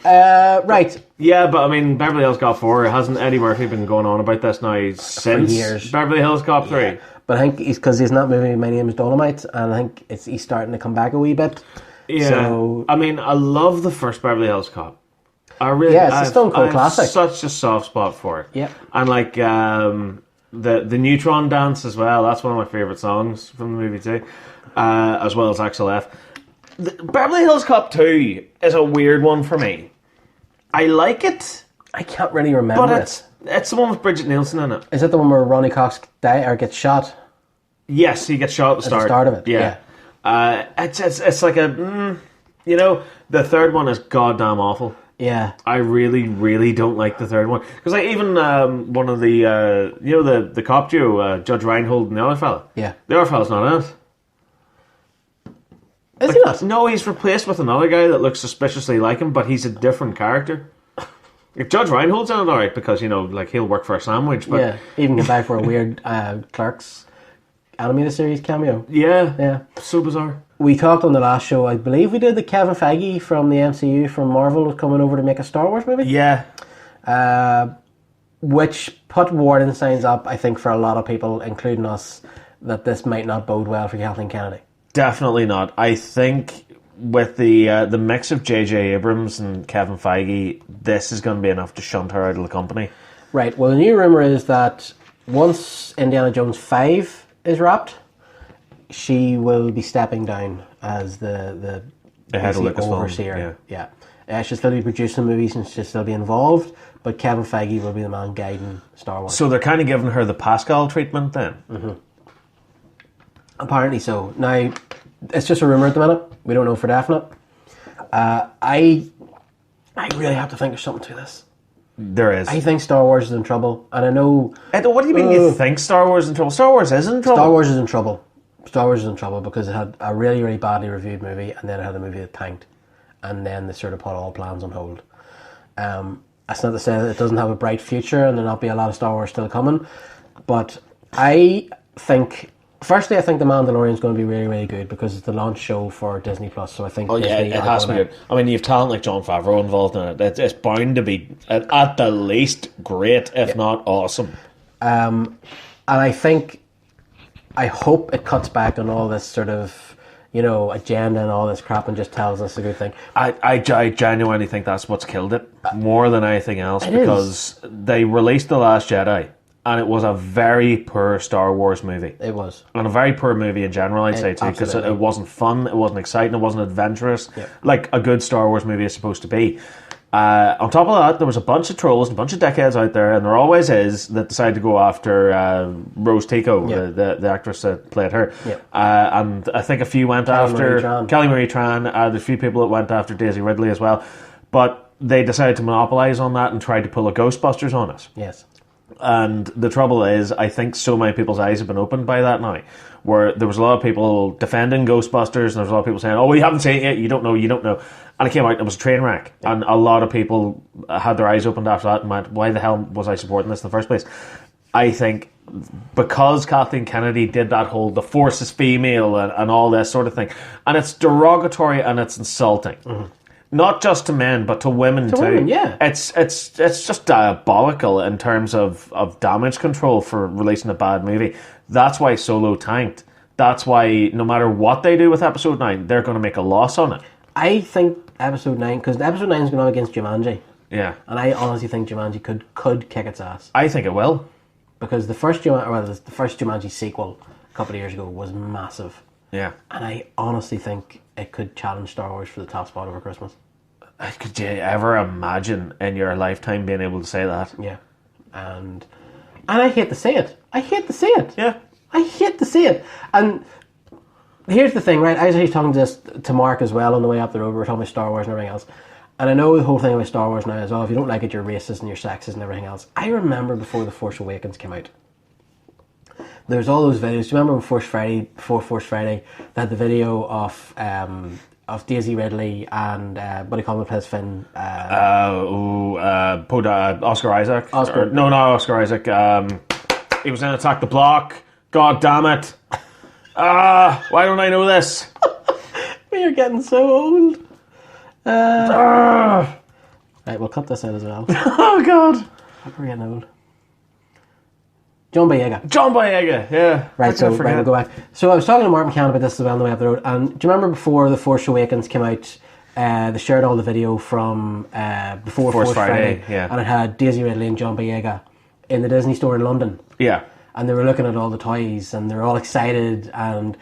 Right. Yeah, but I mean, Beverly Hills Cop 4, hasn't Eddie Murphy been going on about this now since years. Beverly Hills Cop 3? Yeah. But I think because he's not moving My Name is Dolomite, and I think he's starting to come back a wee bit. Yeah. So, I mean, I love the first Beverly Hills Cop. It's a Stone Cold classic. Such a soft spot for it. Yeah. And like the Neutron Dance as well, that's one of my favourite songs from the movie too. As well as Axel F. Beverly Hills Cop 2 is a weird one for me. I like it. I can't really remember it. It's the one with Bridget Nielsen in it. Is it the one where Ronnie Cox gets shot? Yes, he gets shot at the start of it. Yeah. It's like a the third one is goddamn awful. Yeah, I really, really don't like the third one because like even one of the the cop duo, Judge Reinhold and the other fella. Yeah, the other fella's not in it. Is he not? No, he's replaced with another guy that looks suspiciously like him, but he's a different character. If Judge Reinhold's in it, alright, because like he'll work for a sandwich. But even get back for a weird Clerks animated series cameo. Yeah, so bizarre. We talked on the last show, I believe we did, that Kevin Feige from the MCU from Marvel was coming over to make a Star Wars movie. Yeah. Which put warning signs up, I think, for a lot of people, including us, that this might not bode well for Kathleen Kennedy. Definitely not. I think with the mix of J.J. Abrams and Kevin Feige, this is going to be enough to shunt her out of the company. Right. Well, the new rumour is that once Indiana Jones 5 is wrapped, she will be stepping down as the head of Lucasfilm overseer. Yeah. She'll still be producing movies and she'll still be involved, but Kevin Feige will be the man guiding Star Wars. So they're kind of giving her the Pascal treatment then? Mm-hmm. Apparently so. Now, it's just a rumour at the minute. We don't know for definite. I really have to think there's something to this. There is. I think Star Wars is in trouble, and I know... What do you mean you think Star Wars is in trouble? Star Wars is in trouble. Star Wars is in trouble. Star Wars is in trouble because it had a really, really badly reviewed movie, and then it had a movie that tanked, and then they sort of put all plans on hold. That's not to say that it doesn't have a bright future and there'll not be a lot of Star Wars still coming, but I think... Firstly, I think The Mandalorian is going to be really, really good because it's the launch show for Disney Plus. So I think it has to be good. I mean, you have talent like Jon Favreau involved in it. It's bound to be at the least great, if not awesome. And I hope it cuts back on all this sort of agenda and all this crap and just tells us a good thing. I genuinely think that's what's killed it more than anything else because they released The Last Jedi. And it was a very poor Star Wars movie. It was. And a very poor movie in general, I'd say, too. Because it wasn't fun, it wasn't exciting, it wasn't adventurous. Yep. Like a good Star Wars movie is supposed to be. On top of that, there was a bunch of trolls and a bunch of dickheads out there, and there always is, that decided to go after Rose Tico, the actress that played her. Yep. And I think a few went after... Kelly Marie Tran. There's a few people that went after Daisy Ridley as well. But they decided to monopolise on that and tried to pull a Ghostbusters on us. Yes. And the trouble is, I think so many people's eyes have been opened by that now, where there was a lot of people defending Ghostbusters, and there was a lot of people saying, oh, well, you haven't seen it yet, you don't know. And it came out, it was a train wreck. Yeah. And a lot of people had their eyes opened after that and went, why the hell was I supporting this in the first place? I think because Kathleen Kennedy did that whole, the Force is female and all this sort of thing, and it's derogatory and it's insulting. Mm-hmm. Not just to men, but to women too. Women, yeah. It's just diabolical in terms of damage control for releasing a bad movie. That's why Solo tanked. That's why no matter what they do with Episode 9, they're going to make a loss on it. I think Episode 9, because Episode 9 is going on against Jumanji. Yeah. And I honestly think Jumanji could kick its ass. I think it will. Because the first Jumanji sequel a couple of years ago was massive. Yeah. And I honestly think it could challenge Star Wars for the top spot over Christmas. Could you ever imagine in your lifetime being able to say that? Yeah. And I hate to say it. Yeah. I hate to say it. And here's the thing, right? I was actually talking to Mark as well on the way up the road. We were talking about Star Wars and everything else. And I know the whole thing about Star Wars now is, if you don't like it, you're racist and you're sexist and everything else. I remember before The Force Awakens came out, there's all those videos. Do you remember before Force Friday, they had the video of Daisy Ridley and what do you call him, plays Finn? Oscar Isaac. Not Oscar Isaac. He was in Attack the Block. God damn it! Why don't I know this? You're getting so old. Right, we'll cut this out as well. Oh, God. We're getting old. John Boyega. John Boyega, yeah. Right, so we'll go back. So I was talking to Martin McCann about this as well on the way up the road, and do you remember before The Force Awakens came out, they shared all the video from before Force Friday, yeah. and it had Daisy Ridley and John Boyega in the Disney store in London. Yeah. And they were looking at all the toys, and they were all excited, and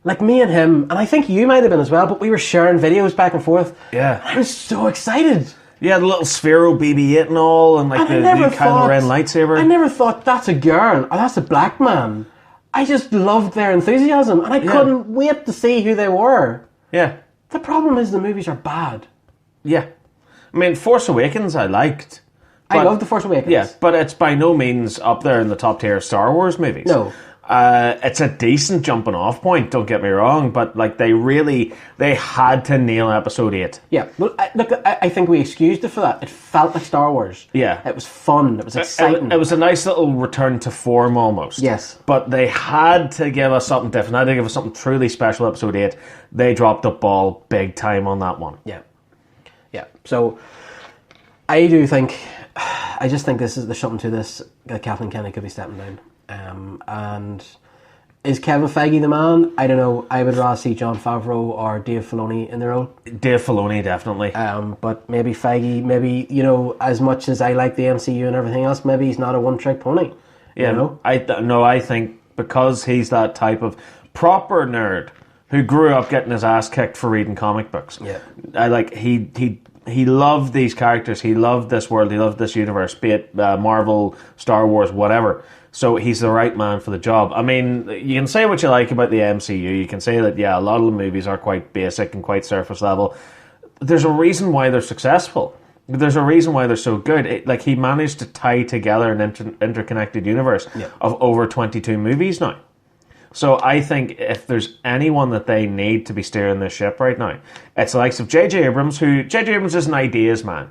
like me and him, and I think you might have been as well, but we were sharing videos back and forth. Yeah. I was so excited. Yeah, the little Sphero BB-8 and all, and like the new Kylo Ren lightsaber. I never thought that's a girl, or that's a black man. I just loved their enthusiasm, and I couldn't wait to see who they were. Yeah. The problem is the movies are bad. Yeah. I mean, Force Awakens I liked. I love The Force Awakens. Yeah, but it's by no means up there in the top tier of Star Wars movies. No. It's a decent jumping off point, don't get me wrong, but like they had to nail episode 8. Yeah, well, I think we excused it for that. It felt like Star Wars. Yeah. It was fun, it was exciting. It was a nice little return to form almost. Yes. But they had to give us something different, they had to give us something truly special, episode 8. They dropped the ball big time on that one. Yeah. Yeah, so I do think, I just think there's something to this, that Kathleen Kennedy could be stepping down. And is Kevin Feige the man? I don't know. I would rather see Jon Favreau or Dave Filoni in the role. Dave Filoni, definitely. But maybe Feige, maybe, you know, as much as I like the MCU and everything else, maybe he's not a one-trick pony. Yeah, you know? I think because he's that type of proper nerd who grew up getting his ass kicked for reading comic books. Yeah. He loved these characters. He loved this world. He loved this universe, be it Marvel, Star Wars, whatever. So he's the right man for the job. I mean, you can say what you like about the MCU. You can say that, yeah, a lot of the movies are quite basic and quite surface level. There's a reason why they're successful. There's a reason why they're so good. He managed to tie together an interconnected universe of over 22 movies now. So I think if there's anyone that they need to be steering this ship right now, it's the likes of J.J. Abrams, J.J. Abrams is an ideas man.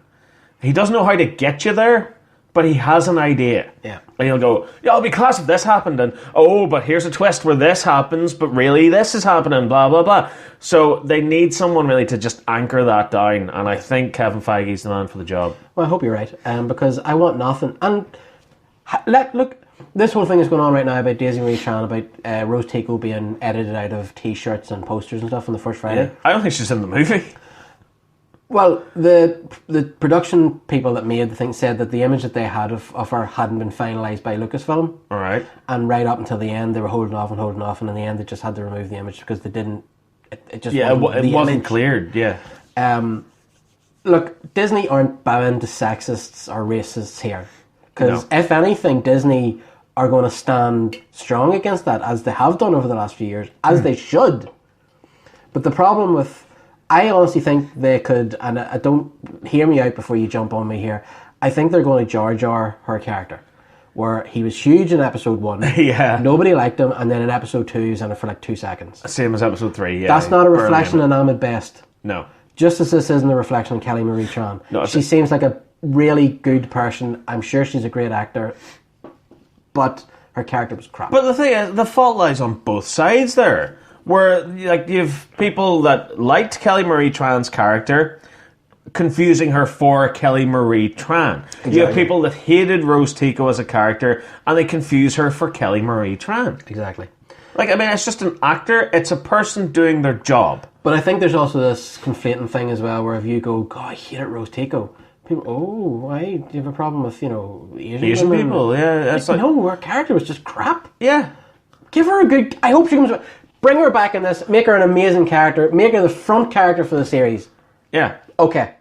He doesn't know how to get you there, but he has an idea. Yeah. And he'll go, yeah, it'll be class if this happened, and oh, but here's a twist where this happens, but really this is happening, blah, blah, blah. So they need someone really to just anchor that down, and I think Kevin Feige's the man for the job. Well, I hope you're right, because I want nothing. And look, this whole thing is going on right now about Daisy Marie Tran, about Rose Tico being edited out of T-shirts and posters and stuff on the first Friday. Yeah. I don't think she's in the movie. Well, the production people that made the thing said that the image that they had of her hadn't been finalised by Lucasfilm. All right. And right up until the end, they were holding off, and in the end, they just had to remove the image because they didn't. It just wasn't cleared. Yeah. Look, Disney aren't bowing to sexists or racists here, because if anything, Disney are going to stand strong against that, as they have done over the last few years, as they should. But the problem with, I honestly think they could, and I don't, hear me out before you jump on me here, I think they're going to Jar Jar her character, where he was huge in episode 1, nobody liked him, and then in episode 2 he was in it for like 2 seconds. Same as episode 3, yeah. That's not a reflection on Ahmed Best. No. Just as this isn't a reflection on Kelly Marie Tran. No, she seems like a really good person. I'm sure she's a great actor, but her character was crap. But the thing is, the fault lies on both sides there. Where like you have people that liked Kelly Marie Tran's character, confusing her for Kelly Marie Tran. Exactly. You have people that hated Rose Tico as a character, and they confuse her for Kelly Marie Tran. Exactly. Like, I mean, it's just an actor. It's a person doing their job. But I think there's also this conflating thing as well, where if you go, God, I hated Rose Tico, people, why do you have a problem with, Asian people? Yeah, it's like, no, her character was just crap. Yeah, give her a good. I hope she comes back. Bring her back in this. Make her an amazing character. Make her the front character for the series. Yeah. Okay.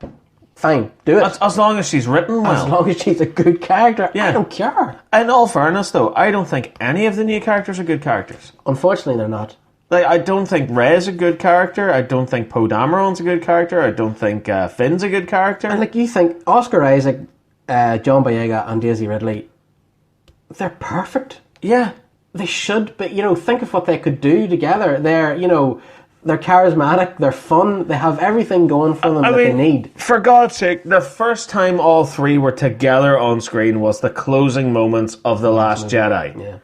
Fine. Do it. As long as she's written well. As long as she's a good character. Yeah. I don't care. In all fairness, though, I don't think any of the new characters are good characters. Unfortunately, they're not. Like, I don't think Rey's a good character. I don't think Poe Dameron's a good character. I don't think Finn's a good character. And like, you think Oscar Isaac, John Boyega, and Daisy Ridley, they're perfect. Yeah. They should, but think of what they could do together. They're charismatic, they're fun, they have everything going for them they need. For God's sake, the first time all three were together on screen was the closing moments of The Last Jedi. Yeah.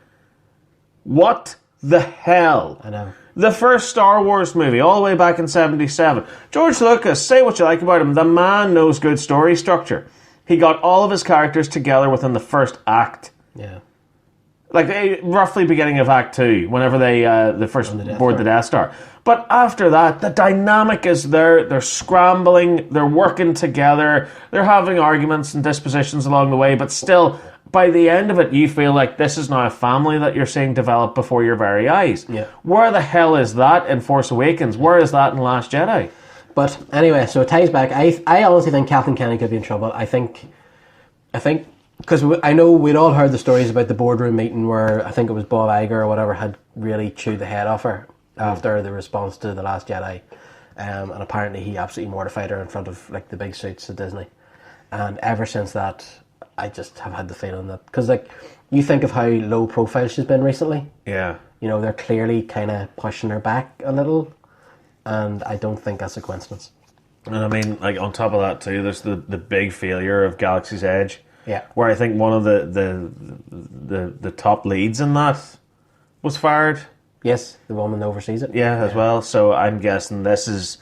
What the hell? I know. The first Star Wars movie, all the way back in 1977. George Lucas, say what you like about him, the man knows good story structure. He got all of his characters together within the first act. Yeah. Like, roughly beginning of Act 2, whenever they first board the Death Star. But after that, the dynamic is there. They're scrambling. They're working together. They're having arguments and dispositions along the way. But still, by the end of it, you feel like this is now a family that you're seeing develop before your very eyes. Yeah. Where the hell is that in Force Awakens? Where is that in Last Jedi? But anyway, so it ties back. I honestly think Kathleen Kennedy could be in trouble. I think, because I know we'd all heard the stories about the boardroom meeting where I think it was Bob Iger or whatever had really chewed the head off her after the response to The Last Jedi. And apparently he absolutely mortified her in front of like the big suits at Disney. And ever since that, I just have had the feeling that... Because like, you think of how low profile she's been recently. Yeah. You know, they're clearly kind of pushing her back a little. And I don't think that's a coincidence. And I mean, like, on top of that too, there's the big failure of Galaxy's Edge. Yeah. Where I think one of the top leads in that was fired. Yes, the woman that oversees it. Yeah, as well. So I'm guessing this is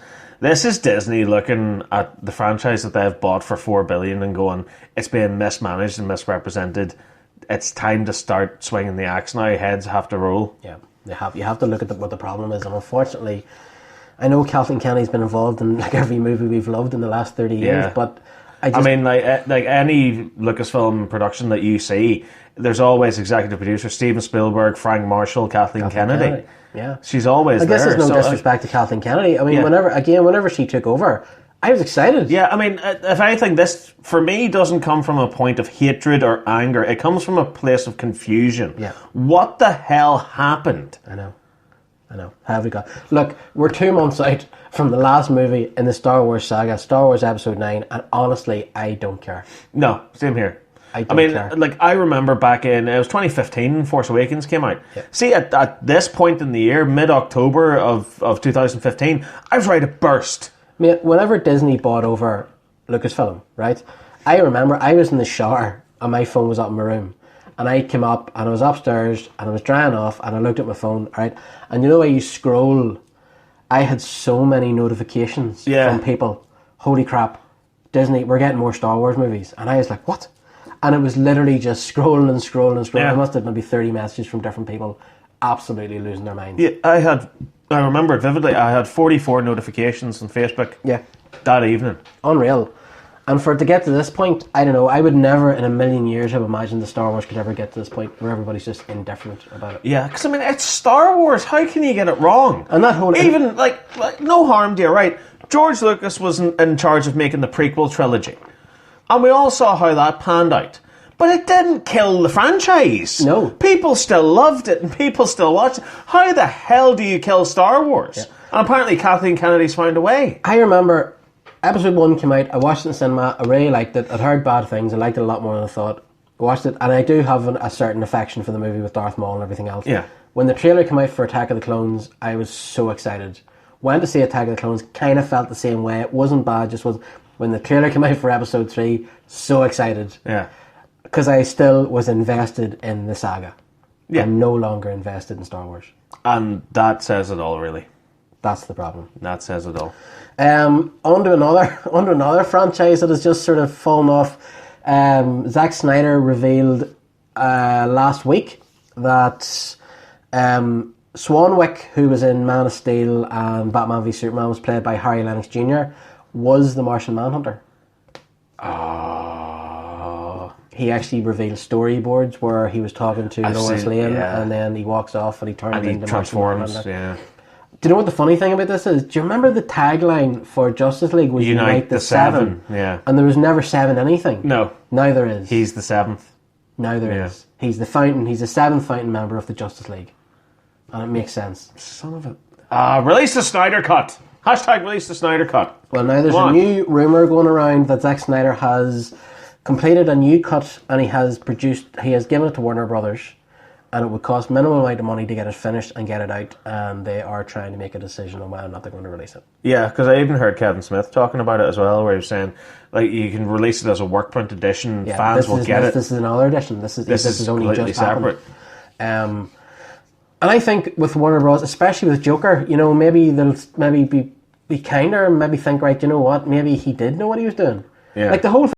Disney looking at the franchise that they've bought for $4 billion and going, it's being mismanaged and misrepresented. It's time to start swinging the axe now. Heads have to roll. Yeah, you have to look at what the problem is, and unfortunately, I know Kathleen Kennedy's been involved in like every movie we've loved in the last 30 years, but I mean, like any Lucasfilm production that you see, there's always executive producer Steven Spielberg, Frank Marshall, Kathleen Kennedy. Yeah, she's always there. I guess there's no disrespect to Kathleen Kennedy. I mean, whenever she took over, I was excited. Yeah, I mean, if anything, this, for me, doesn't come from a point of hatred or anger. It comes from a place of confusion. Yeah. What the hell happened? I know. How have we got... Look, we're 2 months out from the last movie in the Star Wars saga, Star Wars Episode 9, and honestly, I don't care. No, same here. I mean, care. Like, I remember back in, it was 2015, Force Awakens came out. Yeah. See, at this point in the year, mid-October of 2015, I was ready to burst. I mean, whenever Disney bought over Lucasfilm, right, I remember I was in the shower and my phone was up in my room. And I came up and I was upstairs and I was drying off and I looked at my phone, right? And you know how you scroll? I had so many notifications from people. Holy crap, Disney, we're getting more Star Wars movies. And I was like, what? And it was literally just scrolling and scrolling and scrolling. Yeah. I must have maybe 30 messages from different people absolutely losing their minds. Yeah, I remember it vividly. I had 44 notifications on Facebook that evening. Unreal. And for it to get to this point, I don't know, I would never in a million years have imagined that Star Wars could ever get to this point where everybody's just indifferent about it. Yeah, because I mean, it's Star Wars. How can you get it wrong? And that whole... Even, like no harm, dear, right? George Lucas was in charge of making the prequel trilogy. And we all saw how that panned out. But it didn't kill the franchise. No. People still loved it and people still watched it. How the hell do you kill Star Wars? Yeah. And apparently Kathleen Kennedy's found a way. I remember... Episode 1 came out, I watched it in cinema, I really liked it, I'd heard bad things, I liked it a lot more than I thought. I watched it, and I do have a certain affection for the movie with Darth Maul and everything else. Yeah. When the trailer came out for Attack of the Clones, I was so excited. Went to see Attack of the Clones, kind of felt the same way, it wasn't bad, just was... When the trailer came out for Episode 3, so excited. Yeah. Because I still was invested in the saga. Yeah. I'm no longer invested in Star Wars. And that says it all, really. That's the problem. That says it all. On to another franchise that has just sort of fallen off. Zack Snyder revealed last week that Swanwick, who was in Man of Steel and Batman v Superman, was played by Harry Lennox Jr., was the Martian Manhunter. He actually revealed storyboards where he was talking to Lois Lane, and then he walks off and he turns into transforms. Martian Manhunter. Yeah. Do you know what the funny thing about this is? Do you remember the tagline for Justice League was Unite the Seven? Yeah. And there was never 7 anything. No. Now there is. He's the 7th. Now there is. He's the fountain. He's the 7th fountain member of the Justice League. And it makes sense. Son of a... release the Snyder Cut. Hashtag release the Snyder Cut. Well, now there's a new rumour going around that Zack Snyder has completed a new cut and he has given it to Warner Brothers. And it would cost minimal amount of money to get it finished and get it out, and they are trying to make a decision on whether or not they're going to release it. Yeah, because I even heard Kevin Smith talking about it as well, where he was saying, like, you can release it as a work print edition, fans will get it. This is another edition. This is only just separate. And And I think with Warner Bros., especially with Joker, you know, maybe they'll maybe be kinder and maybe think, right, you know what, maybe he did know what he was doing. Yeah. Like the whole